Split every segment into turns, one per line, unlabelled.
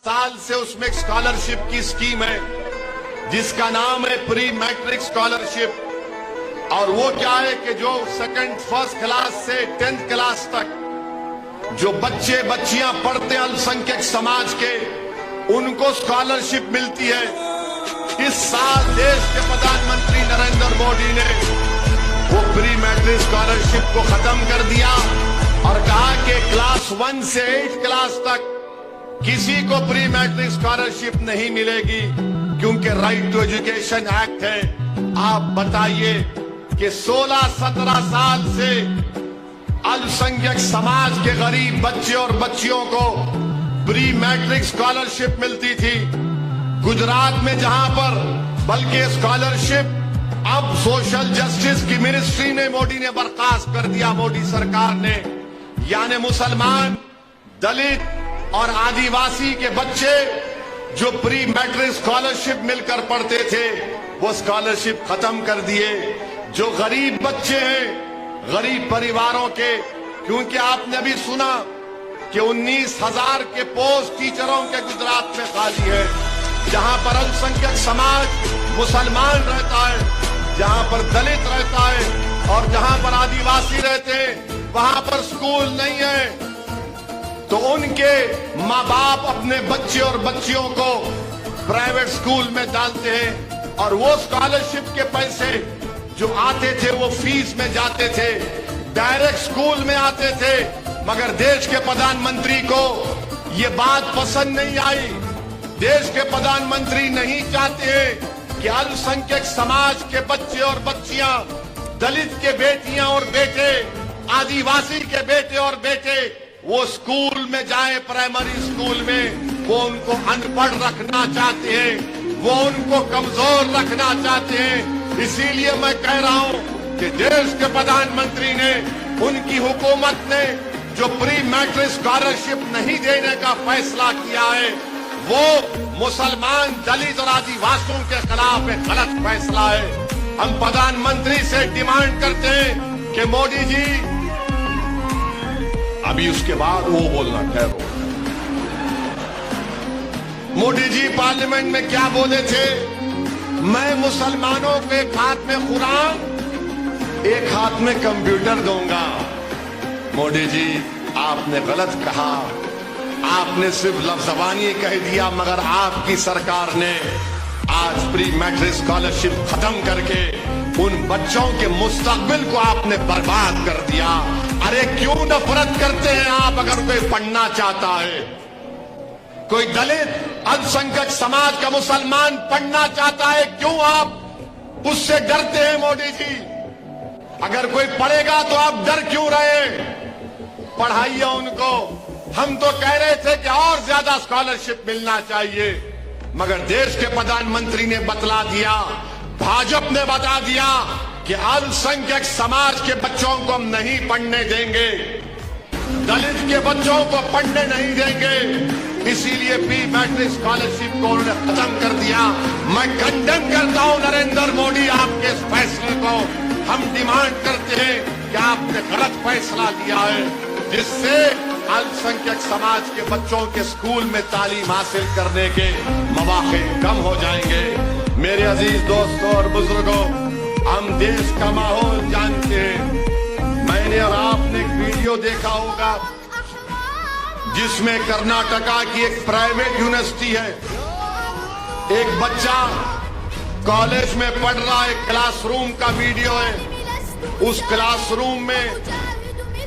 साल से उसमें स्कॉलरशिप की स्कीम है जिसका नाम है प्री मैट्रिक स्कॉलरशिप। और वो क्या है कि जो फर्स्ट क्लास से 10th क्लास तक जो बच्चे बच्चियां पढ़ते हैं अल्पसंख्यक समाज के, उनको स्कॉलरशिप मिलती है। इस साल देश के प्रधानमंत्री नरेंद्र मोदी ने वो प्री मैट्रिक स्कॉलरशिप को खत्म कर दिया और कहा कि क्लास 1 से 8th क्लास तक किसी को प्री मैट्रिक स्कॉलरशिप नहीं मिलेगी, क्योंकि राइट टू एजुकेशन एक्ट है। आप बताइए कि 16-17 साल से अल्पसंख्यक समाज के गरीब बच्चे और बच्चियों को प्री मैट्रिक स्कॉलरशिप मिलती थी। गुजरात में जहां पर बल्कि स्कॉलरशिप अब सोशल जस्टिस की मिनिस्ट्री ने, मोदी ने बर्खास्त कर दिया, मोदी सरकार ने। यानी मुसलमान, दलित और आदिवासी के बच्चे जो प्री मैट्रिक स्कॉलरशिप मिलकर पढ़ते थे, वो स्कॉलरशिप खत्म कर दिए। जो गरीब बच्चे हैं, गरीब परिवारों के, क्योंकि आपने अभी सुना कि 19,000 के पोस्ट टीचरों के गुजरात में खाली है, जहां पर अल्पसंख्यक समाज मुसलमान रहता है, जहां पर दलित रहता है और जहां पर आदिवासी रहते हैं, वहां पर स्कूल नहीं है। तो उनके माँ बाप अपने बच्चे और बच्चियों को प्राइवेट स्कूल में डालते हैं और वो स्कॉलरशिप के पैसे जो आते थे वो फीस में जाते थे, डायरेक्ट स्कूल में आते थे। मगर देश के प्रधानमंत्री को ये बात पसंद नहीं आई। देश के प्रधानमंत्री नहीं चाहते हैं कि अल्पसंख्यक समाज के बच्चे और बच्चियां, दलित के बेटियां और बेटे, आदिवासी के बेटे और बेटे वो स्कूल में जाए, प्राइमरी स्कूल में। वो उनको अनपढ़ रखना चाहते हैं, वो उनको कमजोर रखना चाहते हैं। इसीलिए मैं कह रहा हूं कि देश के प्रधानमंत्री ने, उनकी हुकूमत ने जो प्री मैट्रिक स्कॉलरशिप नहीं देने का फैसला किया है, वो मुसलमान, दलित और आदिवासियों के खिलाफ एक गलत फैसला है। हम प्रधानमंत्री से डिमांड करते हैं कि मोदी जी, अभी उसके बाद वो बोलना, ठहरो। मोदी जी पार्लियामेंट में क्या बोले थे? मैं मुसलमानों को एक हाथ में कुरान, एक हाथ में कंप्यूटर दूंगा। मोदी जी, आपने गलत कहा। आपने सिर्फ लफ्ज़बानी कह दिया, मगर आपकी सरकार ने आज प्री मैट्रिक स्कॉलरशिप खत्म करके उन बच्चों के मुस्तकबिल को आपने बर्बाद कर दिया। अरे क्यों नफरत करते हैं आप? अगर कोई पढ़ना चाहता है, कोई दलित अल्पसंख्यक समाज का मुसलमान पढ़ना चाहता है, क्यों आप उससे डरते हैं? मोदी जी, अगर कोई पढ़ेगा तो आप डर क्यों रहे? पढ़ाइए उनको। हम तो कह रहे थे कि और ज्यादा स्कॉलरशिप मिलना चाहिए, मगर देश के प्रधानमंत्री ने बतला दिया, भाजपा ने बता दिया कि अल्पसंख्यक समाज के बच्चों को हम नहीं पढ़ने देंगे, दलित के बच्चों को पढ़ने नहीं देंगे। इसीलिए प्री मैट्रिक स्कॉलरशिप को उन्होंने खत्म कर दिया। मैं कंडेम करता हूं नरेंद्र मोदी, आपके इस फैसले को। हम डिमांड करते हैं कि आपने गलत फैसला लिया है, जिससे अल्पसंख्यक समाज के बच्चों के स्कूल में तालीम हासिल करने के मौके कम हो जाएंगे। मेरे अजीज दोस्तों और बुजुर्गों, हम देश का माहौल जानते हैं। मैंने और आपने एक वीडियो देखा होगा जिसमें कर्नाटका की एक प्राइवेट यूनिवर्सिटी है, एक बच्चा कॉलेज में पढ़ रहा है, क्लासरूम का वीडियो है। उस क्लासरूम में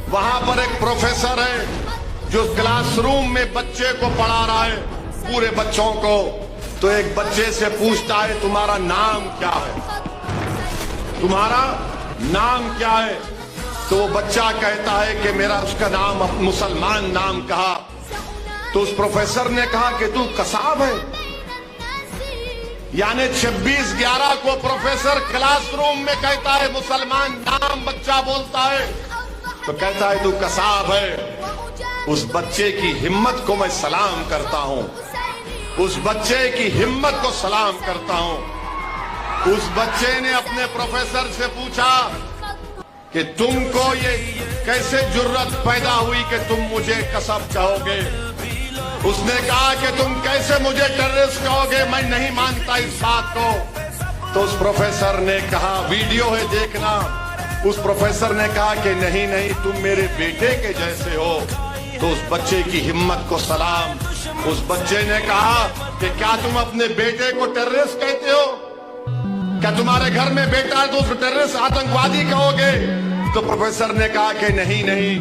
वहां पर एक प्रोफेसर है जो क्लासरूम में बच्चे को पढ़ा रहा है, पूरे बच्चों को। तो एक बच्चे से पूछता है, तुम्हारा नाम क्या है? तुम्हारा नाम क्या है? तो वो बच्चा कहता है कि मेरा, उसका नाम, मुसलमान नाम कहा। तो उस प्रोफेसर ने कहा कि तू कसाब है। यानी 26/11 को प्रोफेसर क्लासरूम में कहता है मुसलमान नाम, बच्चा बोलता है तो कहता है तू कसाब है। उस बच्चे की हिम्मत को मैं सलाम करता हूं, उस बच्चे की हिम्मत को सलाम करता हूं। उस बच्चे ने अपने प्रोफेसर से पूछा कि तुमको ये कैसे जुर्रत पैदा हुई कि तुम मुझे कसाब कहोगे? उसने कहा कि तुम कैसे कैसे मुझे टेररिस्ट कहोगे, मैं नहीं मानता इस बात को। तो उस प्रोफेसर ने कहा, वीडियो है देखना, उस प्रोफेसर ने कहा कि नहीं नहीं तुम मेरे बेटे के जैसे हो। तो उस बच्चे की हिम्मत को सलाम। उस बच्चे ने कहा कि क्या तुम अपने बेटे को टेररिस्ट कहते हो? क्या तुम्हारे घर में बेटा है तो उसको टेररिस्ट आतंकवादी कहोगे? तो प्रोफेसर ने कहा कि नहीं नहीं,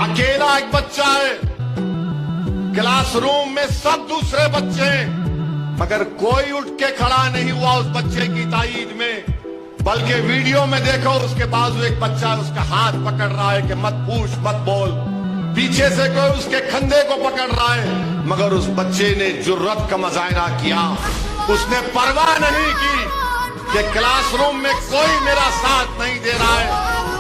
अकेला एक बच्चा है, क्लासरूम में सब दूसरे बच्चे, मगर कोई उठ के खड़ा नहीं हुआ उस बच्चे की ताईद में। बल्कि वीडियो में देखो, उसके बाजू एक बच्चा उसका हाथ पकड़ रहा है कि मत पूछ मत बोल, पीछे से कोई उसके कंधे को पकड़ रहा है, मगर उस बच्चे ने जुर्रत का मुजाहरा किया। उसने परवाह नहीं की कि क्लासरूम में कोई मेरा साथ नहीं दे रहा है।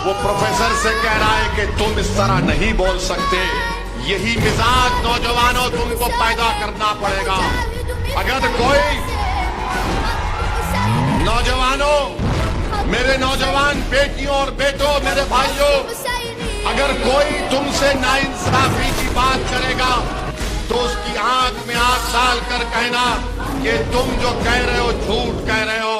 वो प्रोफेसर से कह रहा है कि तुम इस तरह नहीं बोल सकते, यही मिजाज नौजवानों तुमको पैदा करना पड़ेगा। अगर कोई नौजवानों, मेरे नौजवान बेटियों और बेटों, मेरे भाइयों, अगर कोई तुमसे नाइंसाफी की बात करेगा तो उसकी आंख में आंख डाल कर कहना कि तुम जो कह रहे हो झूठ कह रहे हो।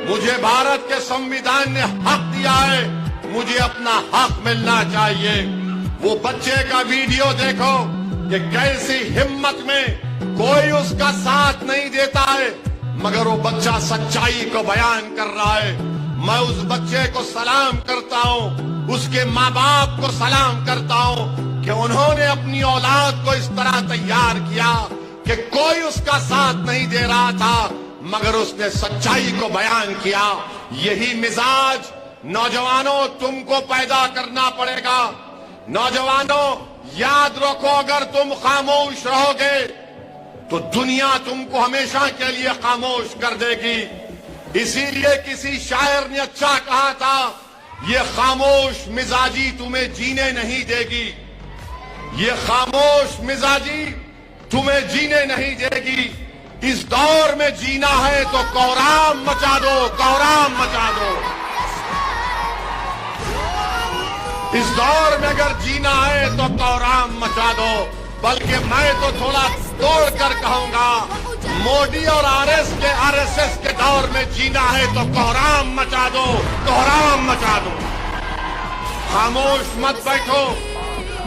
मुझे भारत के संविधान ने हक दिया है, मुझे अपना हक मिलना चाहिए। वो बच्चे का वीडियो देखो कि कैसी हिम्मत में कोई उसका साथ नहीं देता है, मगर वो बच्चा सच्चाई को बयान कर रहा है। मैं उस बच्चे को सलाम करता हूँ, उसके माँ बाप को सलाम करता हूँ कि उन्होंने अपनी औलाद को इस तरह तैयार किया कि कोई उसका साथ नहीं दे रहा था, मगर उसने सच्चाई को बयान किया। यही मिजाज नौजवानों तुमको पैदा करना पड़ेगा। नौजवानों याद रखो, अगर तुम खामोश रहोगे तो दुनिया तुमको हमेशा के लिए खामोश कर देगी। इसीलिए किसी शायर ने अच्छा कहा था, ये खामोश मिजाजी तुम्हें जीने नहीं देगी, ये खामोश मिजाजी तुम्हें जीने नहीं देगी। इस दौर में जीना है तो कोहराम मचा दो, कोहराम मचा दो। इस दौर में अगर जीना है तो कोहराम मचा दो। बल्कि मैं तो थोड़ा तोड़ कर कहूंगा, मोदी और आरएसएस के दौर में जीना है तो कोहराम मचा दो, कोहराम मचा दो। खामोश मत बैठो।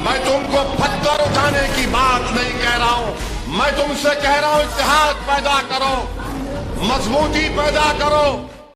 मैं तुमको पत्थर उठाने की बात नहीं कह रहा हूं, मैं तुमसे कह रहा हूं इत्तेहाद पैदा करो, मजबूती पैदा करो।